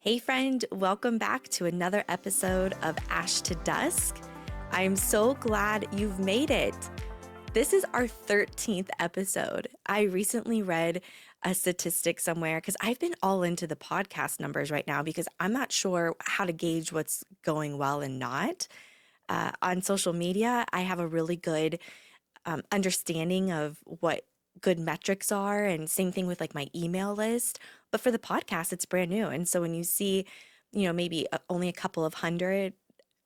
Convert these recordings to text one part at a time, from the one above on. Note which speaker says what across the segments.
Speaker 1: Hey, friend, welcome back to another episode of Ash to Dusk. I'm so glad you've made it. This is our 13th episode. I recently read a statistic somewhere because I've been all into the podcast numbers right now because I'm not sure how to gauge what's going well and not. On social media, I have a really good understanding of what good metrics are, and same thing with like my email list. But for the podcast, it's brand new. And so when you see, maybe only a couple of hundred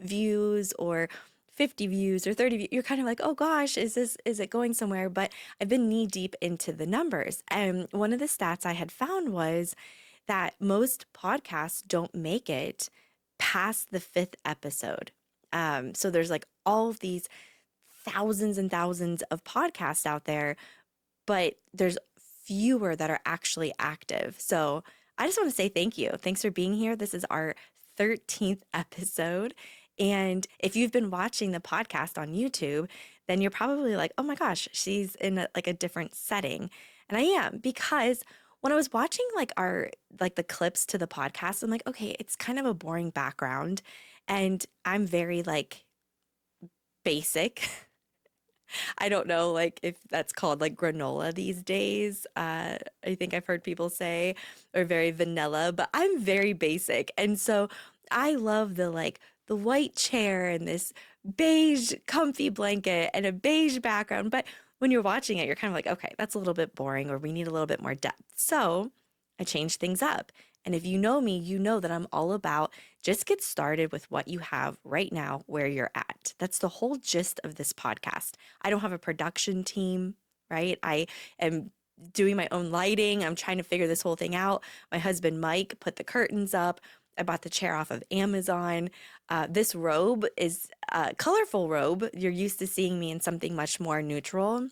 Speaker 1: views or 50 views or 30 views, you're kind of like, oh gosh, is it going somewhere? But I've been knee deep into the numbers. And one of the stats I had found was that most podcasts don't make it past the fifth episode. So there's like all of these thousands and thousands of podcasts out there, but there's fewer that are actually active. So I just want to say thank you. Thanks for being here. This is our 13th episode. And if you've been watching the podcast on YouTube, then you're probably like, oh my gosh, she's in a different setting. And I am, because when I was watching the clips to the podcast, I'm like, okay, it's kind of a boring background. And I'm very basic. I don't know if that's called like granola these days. I think I've heard people say, or very vanilla, but I'm very basic. And so I love the white chair and this beige comfy blanket and a beige background. But when you're watching it, you're kind of like, okay, that's a little bit boring, or we need a little bit more depth. So I changed things up. And if you know me, you know that I'm all about just get started with what you have right now where you're at. That's the whole gist of this podcast. I don't have a production team, right? I am doing my own lighting. I'm trying to figure this whole thing out. My husband, Mike, put the curtains up. I bought the chair off of Amazon. This robe is a colorful robe. You're used to seeing me in something much more neutral.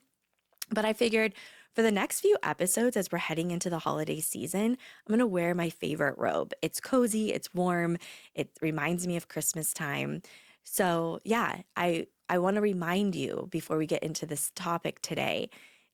Speaker 1: But I figured for the next few episodes, as we're heading into the holiday season, I'm going to wear my favorite robe. It's cozy, it's warm, it reminds me of Christmas time. So, yeah, I want to remind you before we get into this topic today,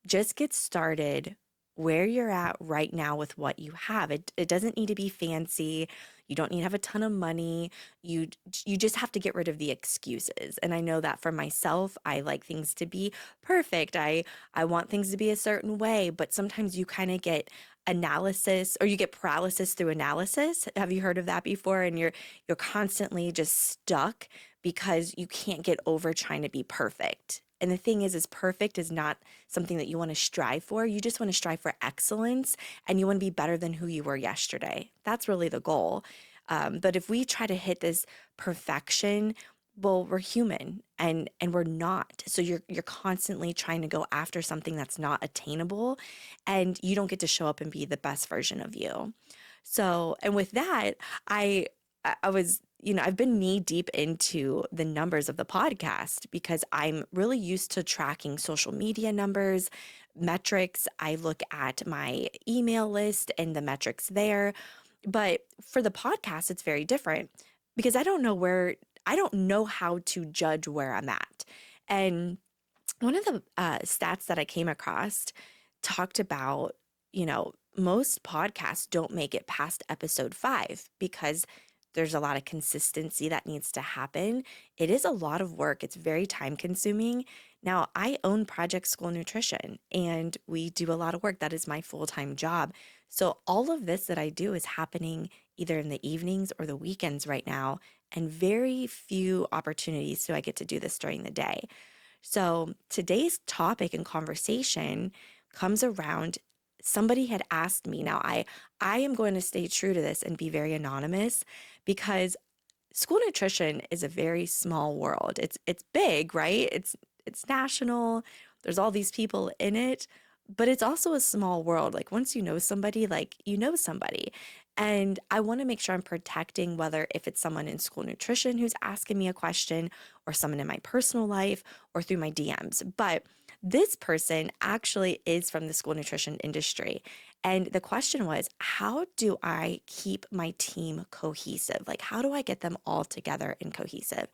Speaker 1: just get started where you're at right now with what you have. It doesn't need to be fancy. You don't need to have a ton of money. You you just have to get rid of the excuses. And I know that for myself, I like things to be perfect. I want things to be a certain way, but sometimes you kind of get analysis, or you get paralysis through analysis. Have you heard of that before? And you're constantly just stuck because you can't get over trying to be perfect. And the thing is perfect is not something that you want to strive for. You just want to strive for excellence, and you want to be better than who you were yesterday. That's really the goal. But if we try to hit this perfection, well, we're human, and we're not. So you're constantly trying to go after something that's not attainable, and you don't get to show up and be the best version of you. So, and with that, I was, I've been knee deep into the numbers of the podcast because I'm really used to tracking social media numbers, metrics. I look at my email list and the metrics there. But for the podcast, it's very different because I don't know how to judge where I'm at. And one of the stats that I came across talked about, most podcasts don't make it past episode 5 because there's a lot of consistency that needs to happen. It is a lot of work. It's very time consuming. Now, I own Project School Nutrition, and we do a lot of work. That is my full-time job. So all of this that I do is happening either in the evenings or the weekends right now, and very few opportunities do I get to do this during the day. So today's topic and conversation comes around, somebody had asked me. Now, I am going to stay true to this and be very anonymous because school nutrition is a very small world. It's big, right? It's national. There's all these people in it, but it's also a small world. Like once you know somebody, you know somebody. And I want to make sure I'm protecting, whether if it's someone in school nutrition who's asking me a question, or someone in my personal life, or through my DMs. But this person actually is from the school nutrition industry. And the question was, how do I keep my team cohesive? Like, how do I get them all together and cohesive?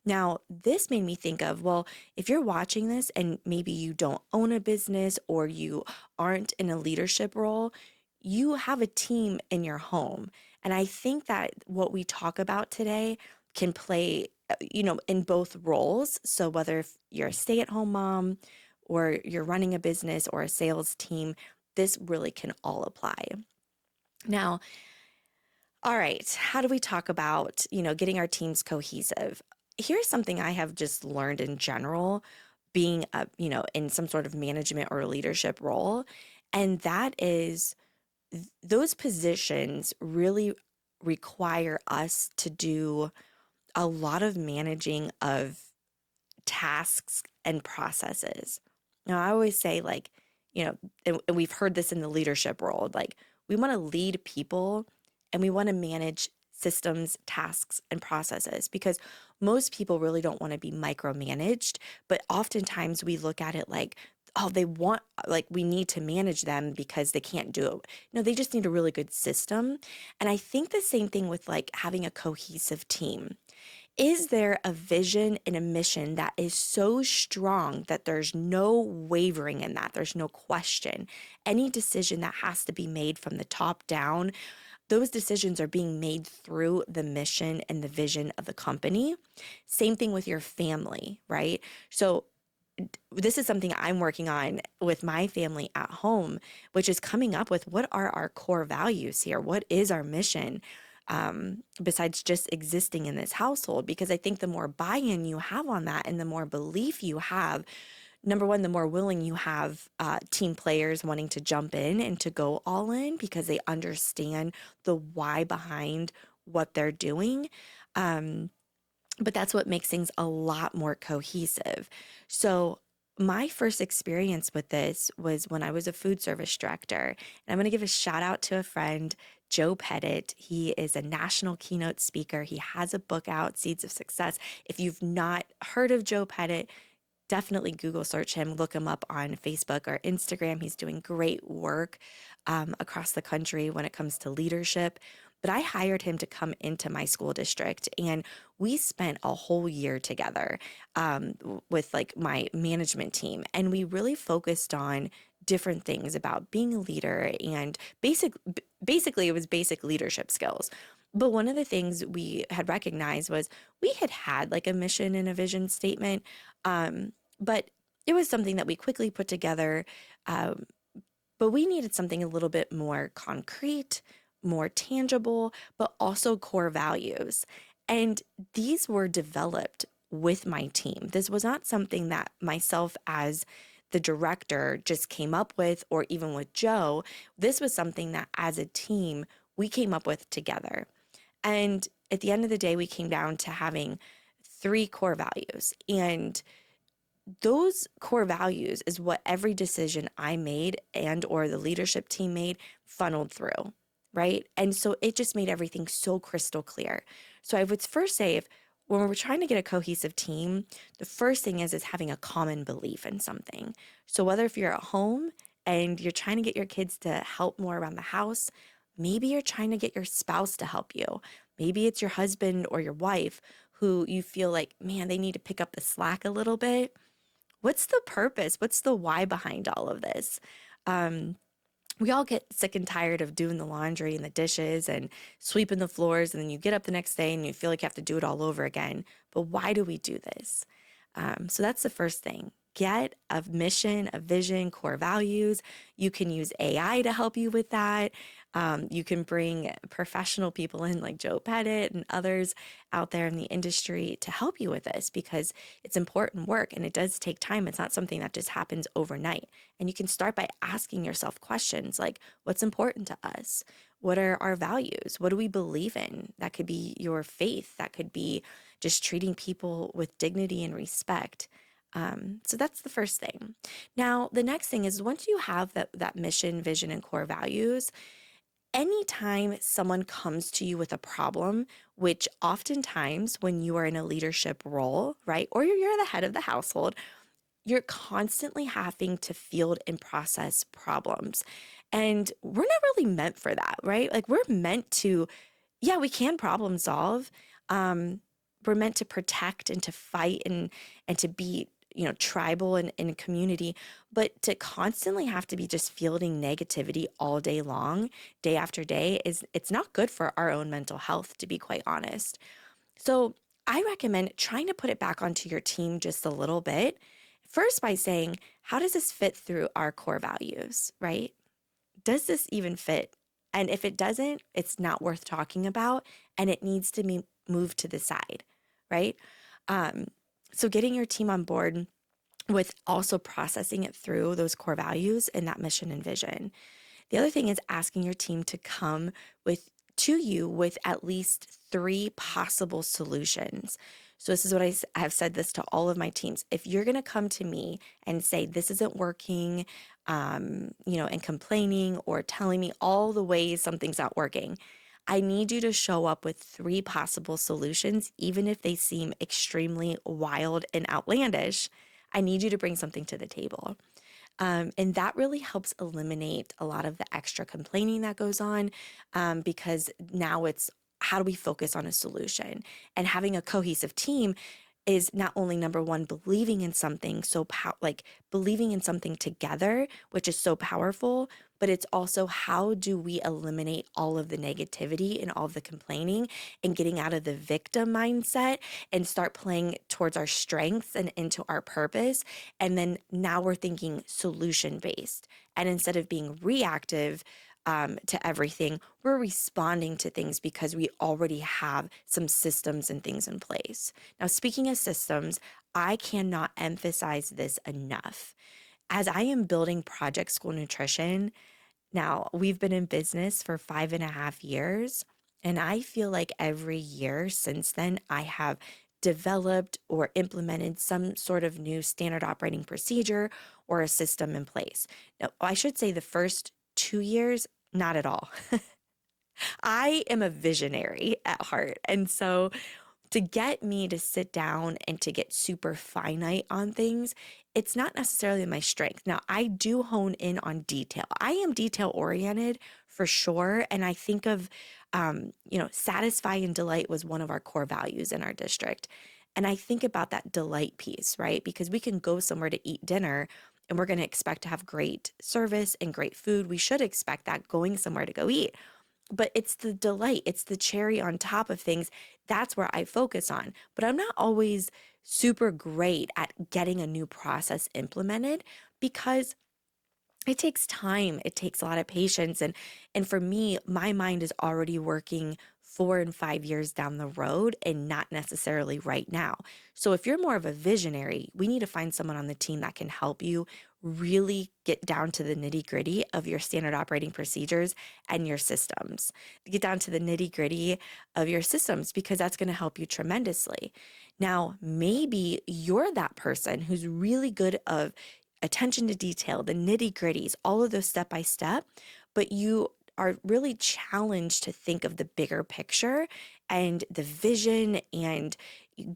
Speaker 1: Now, this made me think of, well, if you're watching this and maybe you don't own a business or you aren't in a leadership role, you have a team in your home. And I think that what we talk about today can play, in both roles. So whether if you're a stay-at-home mom or you're running a business or a sales team, this really can all apply. Now, all right, how do we talk about, getting our teams cohesive? Here's something I have just learned in general, being in some sort of management or leadership role, and that is those positions really require us to do a lot of managing of tasks and processes. Now, I always say, like, and we've heard this in the leadership world, like, we want to lead people and we want to manage systems, tasks, and processes because most people really don't want to be micromanaged. But oftentimes we look at it like, oh, like, we need to manage them because they can't do it. No, they just need a really good system. And I think the same thing with like having a cohesive team. Is there a vision and a mission that is so strong that there's no wavering in that? There's no question. Any decision that has to be made from the top down, those decisions are being made through the mission and the vision of the company. Same thing with your family, right? So, this is something I'm working on with my family at home, which is coming up with what are our core values here? What is our mission? Besides just existing in this household, because I think the more buy-in you have on that and the more belief you have, number one, the more willing you have team players wanting to jump in and to go all in because they understand the why behind what they're doing. Um, but that's what makes things a lot more cohesive. So, my first experience with this was when I was a food service director. And I'm going to give a shout out to a friend, Joe Pettit. He is a national keynote speaker. He has a book out, Seeds of Success. If you've not heard of Joe Pettit, definitely Google search him, look him up on Facebook or Instagram. He's doing great work across the country when it comes to leadership. But I hired him to come into my school district, and we spent a whole year together with like my management team, and we really focused on different things about being a leader and basically it was basic leadership skills. But one of the things we had recognized was we had like a mission and a vision statement, but it was something that we quickly put together. Um, but we needed something a little bit more concrete, more tangible, but also core values. And these were developed with my team. This was not something that myself as the director just came up with, or even with Joe. This was something that as a team, we came up with together. And at the end of the day, we came down to having three core values. And those core values is what every decision I made and or the leadership team made funneled through, right? And so it just made everything so crystal clear. So I would first say, if when we're trying to get a cohesive team, the first thing is having a common belief in something. So whether if you're at home and you're trying to get your kids to help more around the house, maybe you're trying to get your spouse to help you. Maybe it's your husband or your wife who you feel like, man, they need to pick up the slack a little bit. What's the purpose? What's the why behind all of this? Um, we all get sick and tired of doing the laundry and the dishes and sweeping the floors, and then you get up the next day and you feel like you have to do it all over again. But why do we do this? So that's the first thing. Get a mission, a vision, core values. You can use AI to help you with that. You can bring professional people in like Joe Pettit and others out there in the industry to help you with this because it's important work and it does take time. It's not something that just happens overnight. And you can start by asking yourself questions like, what's important to us? What are our values? What do we believe in? That could be your faith. That could be just treating people with dignity and respect. So that's the first thing. Now, the next thing is once you have that mission, vision, and core values, anytime someone comes to you with a problem, which oftentimes when you are in a leadership role, right, or you're the head of the household, you're constantly having to field and process problems. And we're not really meant for that, right? Like we're meant to, yeah, we can problem solve. We're meant to protect and to fight and to be tribal and community, but to constantly have to be just fielding negativity all day long, day after day, it's not good for our own mental health, to be quite honest. So I recommend trying to put it back onto your team just a little bit. First, by saying, how does this fit through our core values, right? Does this even fit? And if it doesn't, it's not worth talking about and it needs to be moved to the side, right? Um, so getting your team on board with also processing it through those core values and that mission and vision. The other thing is asking your team to come with to you with at least three possible solutions. So this is what I have said this to all of my teams. If you're going to come to me and say this isn't working, and complaining or telling me all the ways something's not working, I need you to show up with three possible solutions, even if they seem extremely wild and outlandish. I need you to bring something to the table. And that really helps eliminate a lot of the extra complaining that goes on, because now it's how do we focus on a solution? And having a cohesive team is not only number one, believing in something like believing in something together, which is so powerful, but it's also how do we eliminate all of the negativity and all of the complaining and getting out of the victim mindset and start playing towards our strengths and into our purpose. And then now we're thinking solution based. And instead of being reactive, to everything, we're responding to things because we already have some systems and things in place. Now, speaking of systems, I cannot emphasize this enough. As I am building Project School Nutrition, now we've been in business for 5.5 years, and I feel like every year since then, I have developed or implemented some sort of new standard operating procedure or a system in place. Now, I should say the first 2 years, not at all. I am a visionary at heart. And so to get me to sit down and to get super finite on things, it's not necessarily my strength. Now, I do hone in on detail. I am detail oriented for sure. And I think of, satisfy and delight was one of our core values in our district. And I think about that delight piece, right? Because we can go somewhere to eat dinner and we're going to expect to have great service and great food. We should expect that going somewhere to go eat, but it's the delight, it's the cherry on top of things. That's where I focus on. But I'm not always super great at getting a new process implemented because it takes time. It takes a lot of patience. And for me, my mind is already working 4 and 5 years down the road and not necessarily right now. So if you're more of a visionary, we need to find someone on the team that can help you really get down to the nitty gritty of your standard operating procedures and your systems. Get down to the nitty gritty of your systems because that's going to help you tremendously. Now, maybe you're that person who's really good of attention to detail, the nitty gritties, all of those step by step, but you are really challenged to think of the bigger picture and the vision and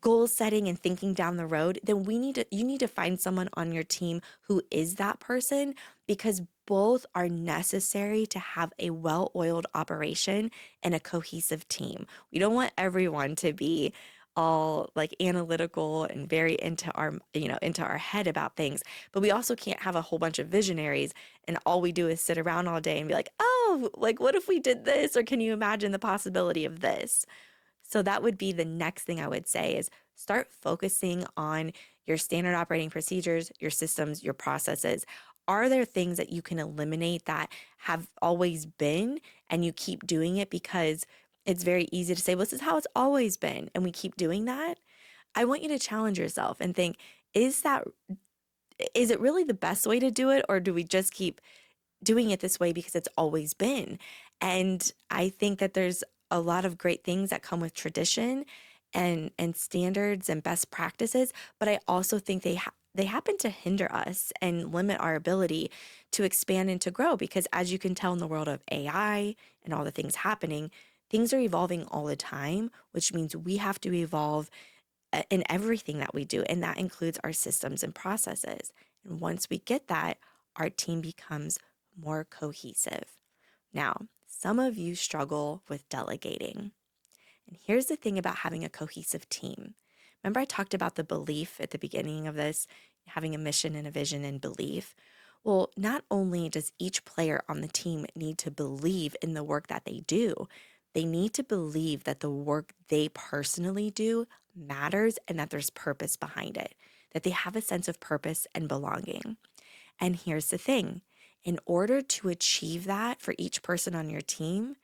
Speaker 1: goal setting and thinking down the road, then you need to find someone on your team who is that person because both are necessary to have a well-oiled operation and a cohesive team. We don't want everyone to be all like analytical and very into our head about things, but we also can't have a whole bunch of visionaries and all we do is sit around all day and be like, oh, like what if we did this, or can you imagine the possibility of this? So that would be the next thing I would say is start focusing on your standard operating procedures, your systems, your processes. Are there things that you can eliminate that have always been and you keep doing it because it's very easy to say, well, this is how it's always been, and we keep doing that? I want you to challenge yourself and think, is it really the best way to do it, or do we just keep doing it this way because it's always been? And I think that there's a lot of great things that come with tradition and standards and best practices, but I also think they happen to hinder us and limit our ability to expand and to grow because as you can tell in the world of AI and all the things happening, things are evolving all the time, which means we have to evolve in everything that we do, and that includes our systems and processes. And once we get that, our team becomes more cohesive. Now, some of you struggle with delegating. And here's the thing about having a cohesive team. Remember, I talked about the belief at the beginning of this, having a mission and a vision and belief. Well, not only does each player on the team need to believe in the work that they do, they need to believe that the work they personally do matters and that there's purpose behind it, that they have a sense of purpose and belonging. And here's the thing, in order to achieve that for each person on your team,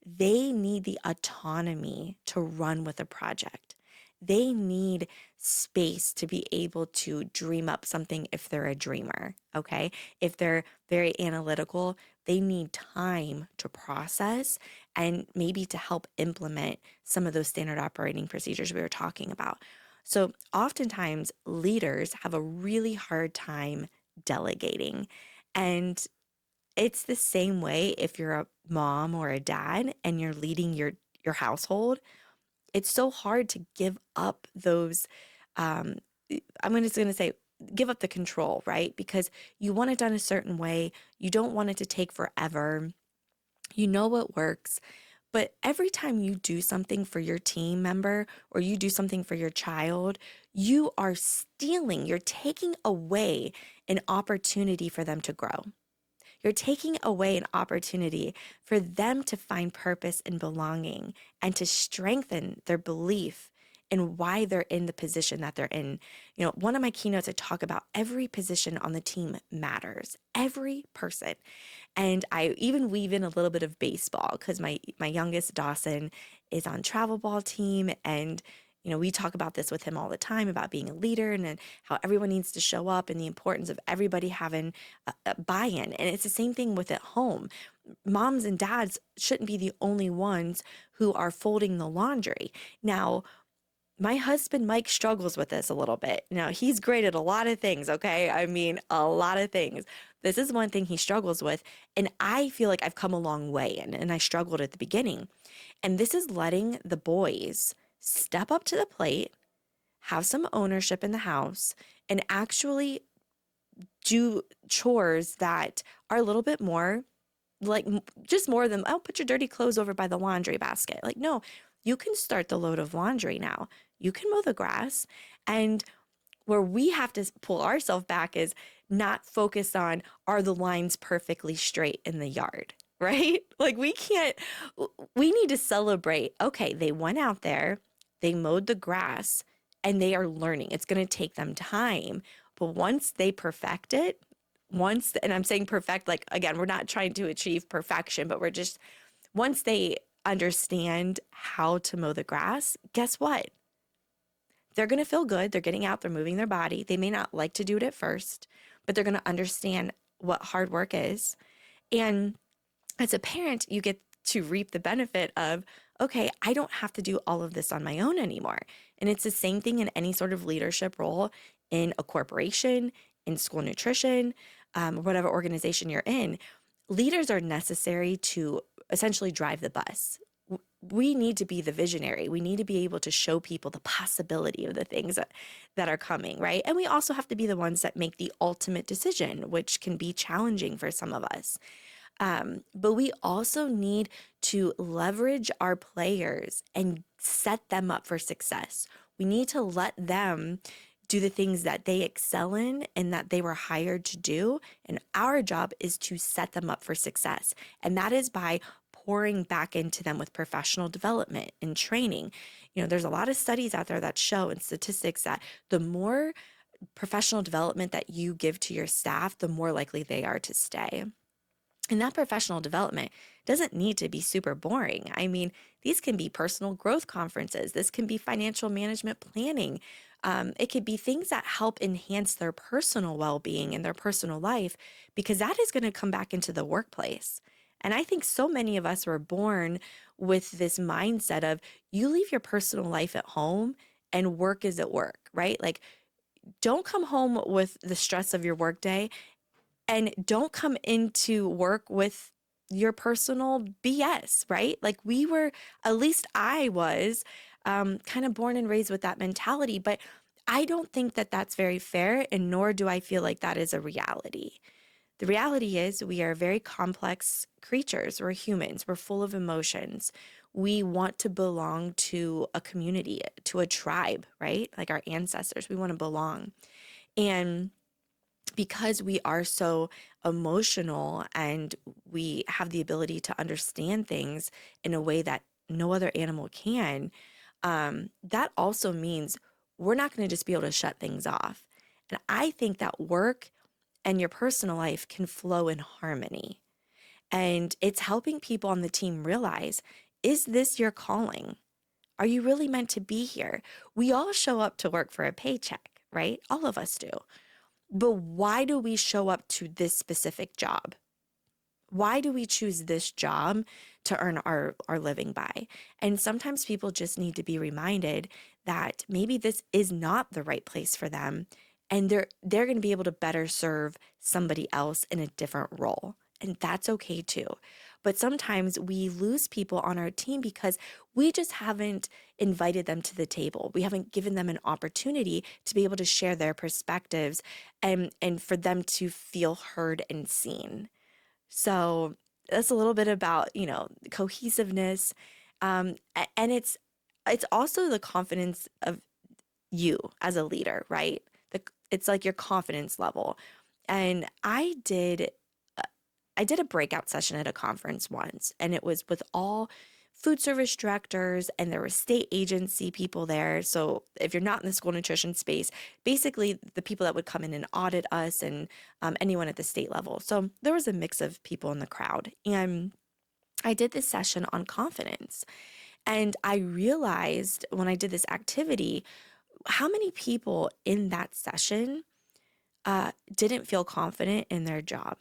Speaker 1: they need the autonomy to run with a project. They need space to be able to dream up something if they're a dreamer, okay? If they're very analytical, they need time to process and maybe to help implement some of those standard operating procedures we were talking about. So, oftentimes, leaders have a really hard time delegating. And it's the same way if you're a mom or a dad and you're leading your household. It's so hard to give up those um I'm just going to say give up the control, right? Because you want it done a certain way. You don't want it to take forever. You know what works. But every time you do something for your team member or you do something for your child, you are stealing, you're taking away an opportunity for them to grow. You're taking away an opportunity for them to find purpose and belonging and to strengthen their belief in why they're in the position that they're in. One of my keynotes, I talk about every position on the team matters, every person. And I even weave in a little bit of baseball because my youngest Dawson is on travel ball team, and we talk about this with him all the time about being a leader and then how everyone needs to show up and the importance of everybody having a buy-in. And it's the same thing with at home. Moms and dads shouldn't be the only ones who are folding the laundry. Now, my husband, Mike, struggles with this a little bit. Now, he's great at a lot of things, okay? I mean, a lot of things. This is one thing he struggles with. And I feel like I've come a long way in, and I struggled at the beginning. And this is letting the boys step up to the plate, have some ownership in the house, and actually do chores that are a little bit more like just more than, oh, put your dirty clothes over by the laundry basket. Like, no, you can start the load of laundry now. You can mow the grass. And where we have to pull ourselves back is not focus on are the lines perfectly straight in the yard, right? Like we can't, we need to celebrate. Okay, they went out there, they mowed the grass, and they are learning. It's going to take them time. But once they perfect it, and I'm saying perfect, like again, we're not trying to achieve perfection, but we're just, once they understand how to mow the grass, guess what? They're going to feel good. They're getting out, they're moving their body. They may not like to do it at first, but they're going to understand what hard work is. And as a parent, you get to reap the benefit of, okay, I don't have to do all of this on my own anymore. And it's the same thing in any sort of leadership role in a corporation, in school nutrition, whatever organization you're in. Leaders are necessary to essentially drive the bus. We need to be the visionary. We need to be able to show people the possibility of the things that are coming, right? And we also have to be the ones that make the ultimate decision, which can be challenging for some of us. But we also need to leverage our players and set them up for success. We need to let them do the things that they excel in and that they were hired to do. And our job is to set them up for success. And that is by pouring back into them with professional development and training. There's a lot of studies out there that show and statistics that the more professional development that you give to your staff, the more likely they are to stay. And that professional development doesn't need to be super boring. I mean, these can be personal growth conferences. This can be financial management planning. It could be things that help enhance their personal well-being and their personal life, because that is going to come back into the workplace. And I think so many of us were born with this mindset of you leave your personal life at home and work is at work, right? Like, don't come home with the stress of your workday and don't come into work with your personal BS, right? Like we were, at least I was, kind of born and raised with that mentality. But I don't think that that's very fair, and nor do I feel like that is a reality. The reality is we are very complex creatures. We're humans. We're full of emotions. We want to belong to a community, to a tribe, right? Like our ancestors, we want to belong. And because we are so emotional and we have the ability to understand things in a way that no other animal can, that also means we're not going to just be able to shut things off. And I think that work and your personal life can flow in harmony. And it's helping people on the team realize, is this your calling? Are you really meant to be here? We all show up to work for a paycheck, right? All of us do. But why do we show up to this specific job? Why do we choose this job to earn our living by? And sometimes people just need to be reminded that maybe this is not the right place for them, and they're going to be able to better serve somebody else in a different role. And that's okay too. But sometimes we lose people on our team because we just haven't invited them to the table. We haven't given them an opportunity to be able to share their perspectives and for them to feel heard and seen. So that's a little bit about, cohesiveness. And it's also the confidence of you as a leader, right? It's like your confidence level. And I did a breakout session at a conference once, and it was with all food service directors, and there were state agency people there. So if you're not in the school nutrition space, basically the people that would come in and audit us and anyone at the state level. So there was a mix of people in the crowd. And I did this session on confidence. And I realized when I did this activity, how many people in that session didn't feel confident in their job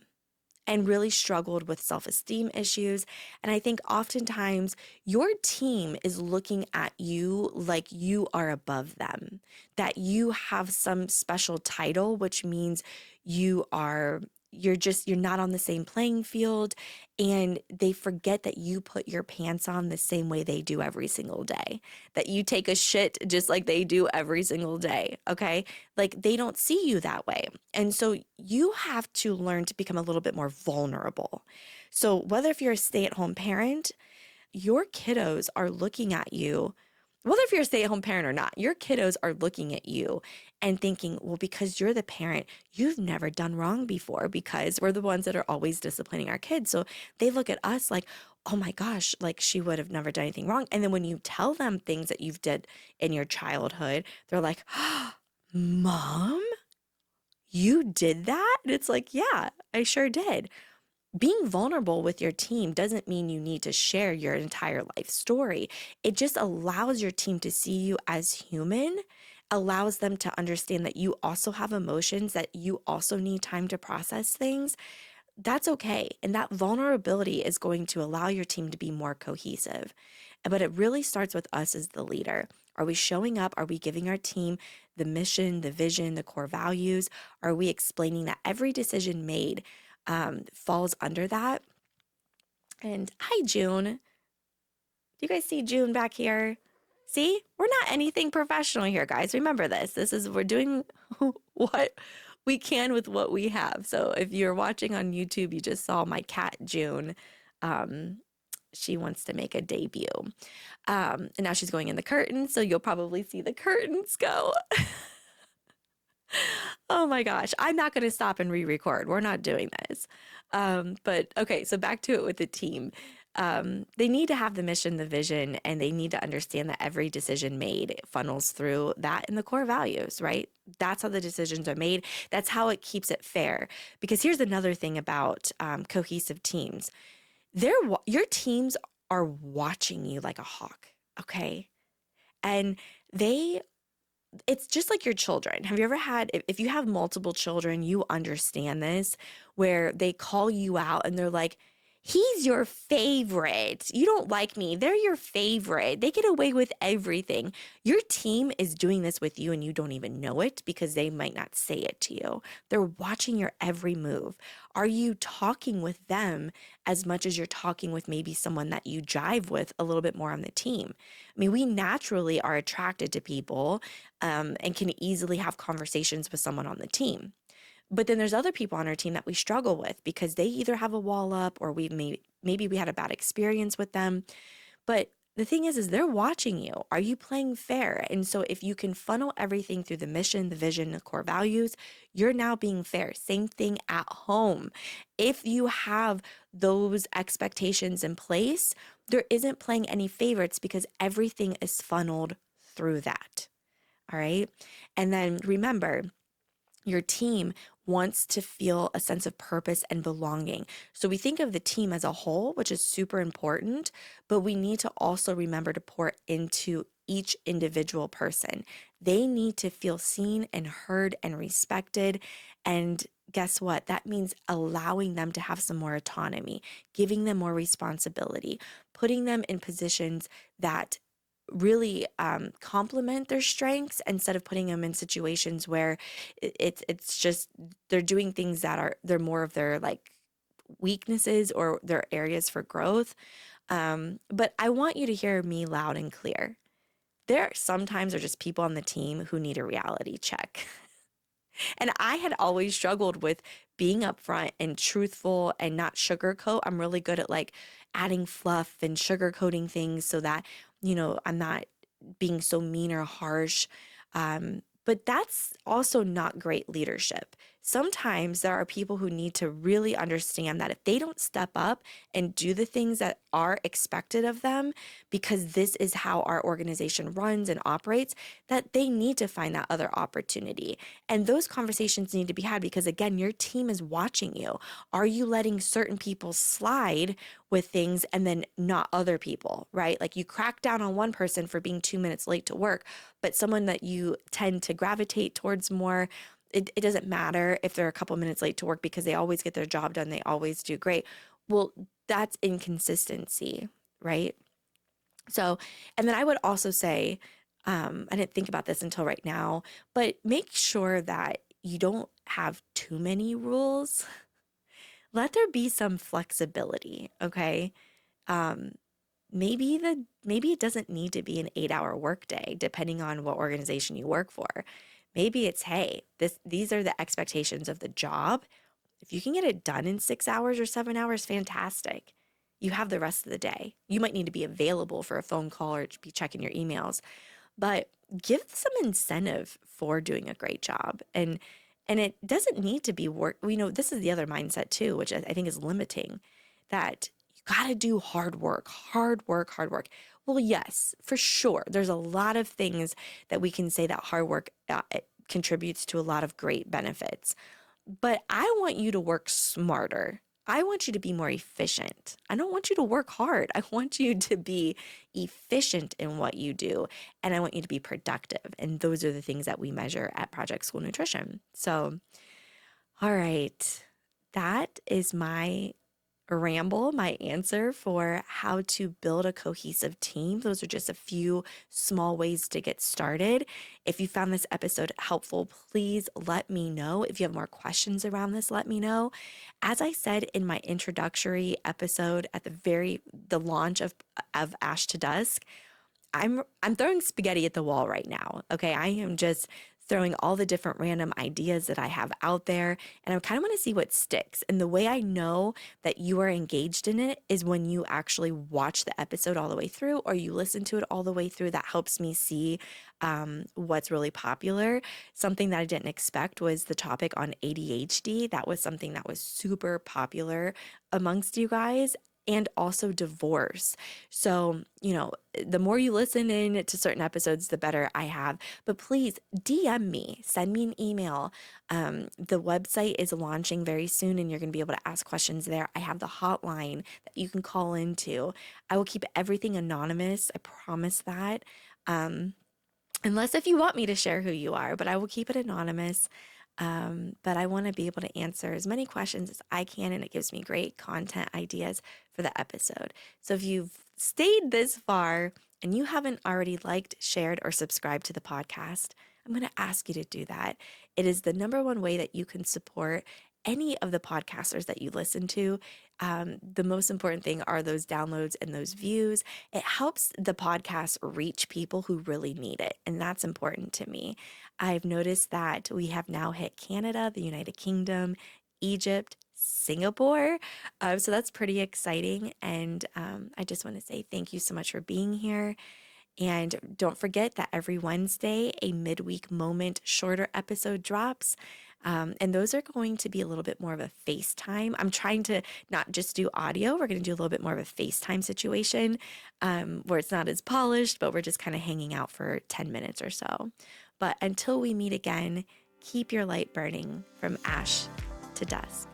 Speaker 1: and really struggled with self esteem issues. And I think oftentimes your team is looking at you like you are above them, that you have some special title, which means you are. You're not on the same playing field, and they forget that you put your pants on the same way they do every single day, that you take a shit just like they do every single day. Okay. Like they don't see you that way. And so you have to learn to become a little bit more vulnerable. So whether if you're a stay-at-home parent, your kiddos are looking at you, whether if you're a stay-at-home parent or not, your kiddos are looking at you and thinking, well, because you're the parent, you've never done wrong before, because we're the ones that are always disciplining our kids. So they look at us like, oh my gosh, like she would have never done anything wrong. And then when you tell them things that you've did in your childhood, they're like, oh, Mom, you did that? And it's like, yeah, I sure did. Being vulnerable with your team doesn't mean you need to share your entire life story. It just allows your team to see you as human, allows them to understand that you also have emotions, that you also need time to process things. That's okay. And that vulnerability is going to allow your team to be more cohesive. But it really starts with us as the leader. Are we showing up? Are we giving our team the mission, the vision, the core values? Are we explaining that every decision made falls under that? And hi, June. Do you guys see June back here? See, we're not anything professional here, guys. Remember this. We're doing what we can with what we have. So if you're watching on YouTube, you just saw my cat, June. Um, she wants to make a debut. And now she's going in the curtains. So you'll probably see the curtains go. Oh my gosh. I'm not going to stop and re-record. We're not doing this. But okay, so back to it with the team. They need to have the mission, the vision, and they need to understand that every decision made funnels through that and the core values, right? That's how the decisions are made. That's how it keeps it fair. Because here's another thing about cohesive teams. Your teams are watching you like a hawk, okay? And they it's just like your children. Have you ever had, if you have multiple children, you understand this, where they call you out and they're like, he's your favorite. You don't like me. They're your favorite. They get away with everything. Your team is doing this with you and you don't even know it because they might not say it to you. They're watching your every move. Are you talking with them as much as you're talking with maybe someone that you jive with a little bit more on the team? I mean, we naturally are attracted to people and can easily have conversations with someone on the team. But then there's other people on our team that we struggle with because they either have a wall up or maybe we had a bad experience with them. But the thing is they're watching you. Are you playing fair? And so if you can funnel everything through the mission, the vision, the core values, you're now being fair. Same thing at home. If you have those expectations in place, there isn't playing any favorites because everything is funneled through that. All right. And then remember, your team wants to feel a sense of purpose and belonging. So we think of the team as a whole, which is super important, but we need to also remember to pour into each individual person. They need to feel seen and heard and respected. And guess what? That means allowing them to have some more autonomy, giving them more responsibility, putting them in positions that really complement their strengths instead of putting them in situations where it's just they're doing things that are they're more of their like weaknesses or their areas for growth. But I want you to hear me loud and clear. There sometimes are just people on the team who need a reality check. And I had always struggled with being upfront and truthful and not sugarcoat. I'm really good at like adding fluff and sugarcoating things so that, I'm not being so mean or harsh. But that's also not great leadership. Sometimes there are people who need to really understand that if they don't step up and do the things that are expected of them, because this is how our organization runs and operates, that they need to find that other opportunity. And those conversations need to be had because, again, your team is watching you. Are you letting certain people slide with things and then not other people, right? Like you crack down on one person for being 2 minutes late to work, but someone that you tend to gravitate towards more, it doesn't matter if they're a couple minutes late to work because they always get their job done. They always do great. Well, that's inconsistency, right? So, and then I would also say, I didn't think about this until right now, but make sure that you don't have too many rules. Let there be some flexibility, okay? Um, maybe it doesn't need to be an 8-hour workday, depending on what organization you work for. Maybe it's, hey, these are the expectations of the job. If you can get it done in 6 hours or 7 hours, fantastic. You have the rest of the day. You might need to be available for a phone call or be checking your emails, but give some incentive for doing a great job. And it doesn't need to be work. This is the other mindset too, which I think is limiting, that you got to do hard work, hard work, hard work. Well, yes, for sure. There's a lot of things that we can say that hard work contributes to a lot of great benefits. But I want you to work smarter. I want you to be more efficient. I don't want you to work hard. I want you to be efficient in what you do. And I want you to be productive. And those are the things that we measure at Project School Nutrition. So, all right, that is my ramble, my answer for how to build a cohesive team. Those are just a few small ways to get started. If you found this episode helpful, please let me know. If you have more questions around this, let me know. As I said in my introductory episode at the launch of Ash to Dusk, I'm throwing spaghetti at the wall right now. Okay, I am just throwing all the different random ideas that I have out there, and I kind of want to see what sticks. And the way I know that you are engaged in it is when you actually watch the episode all the way through, or you listen to it all the way through. That helps me see what's really popular. Something that I didn't expect was the topic on ADHD. That was something that was super popular amongst you guys. And also divorce. So, the more you listen in to certain episodes, the better I have. But please DM me, send me an email. The website is launching very soon and you're going to be able to ask questions there. I have the hotline that you can call into. I will keep everything anonymous. I promise that. Unless if you want me to share who you are, but I will keep it anonymous. But I want to be able to answer as many questions as I can, and it gives me great content ideas for the episode. So if you've stayed this far and you haven't already liked, shared, or subscribed to the podcast, I'm going to ask you to do that. It is the number one way that you can support any of the podcasters that you listen to. The most important thing are those downloads and those views. It helps the podcast reach people who really need it, and that's important to me. I've noticed that we have now hit Canada, the United Kingdom, Egypt, Singapore. So that's pretty exciting. And I just want to say thank you so much for being here. And don't forget that every Wednesday, a midweek moment shorter episode drops. And those are going to be a little bit more of a FaceTime. I'm trying to not just do audio, we're going to do a little bit more of a FaceTime situation where it's not as polished, but we're just kind of hanging out for 10 minutes or so. But until we meet again, keep your light burning from ash to dusk.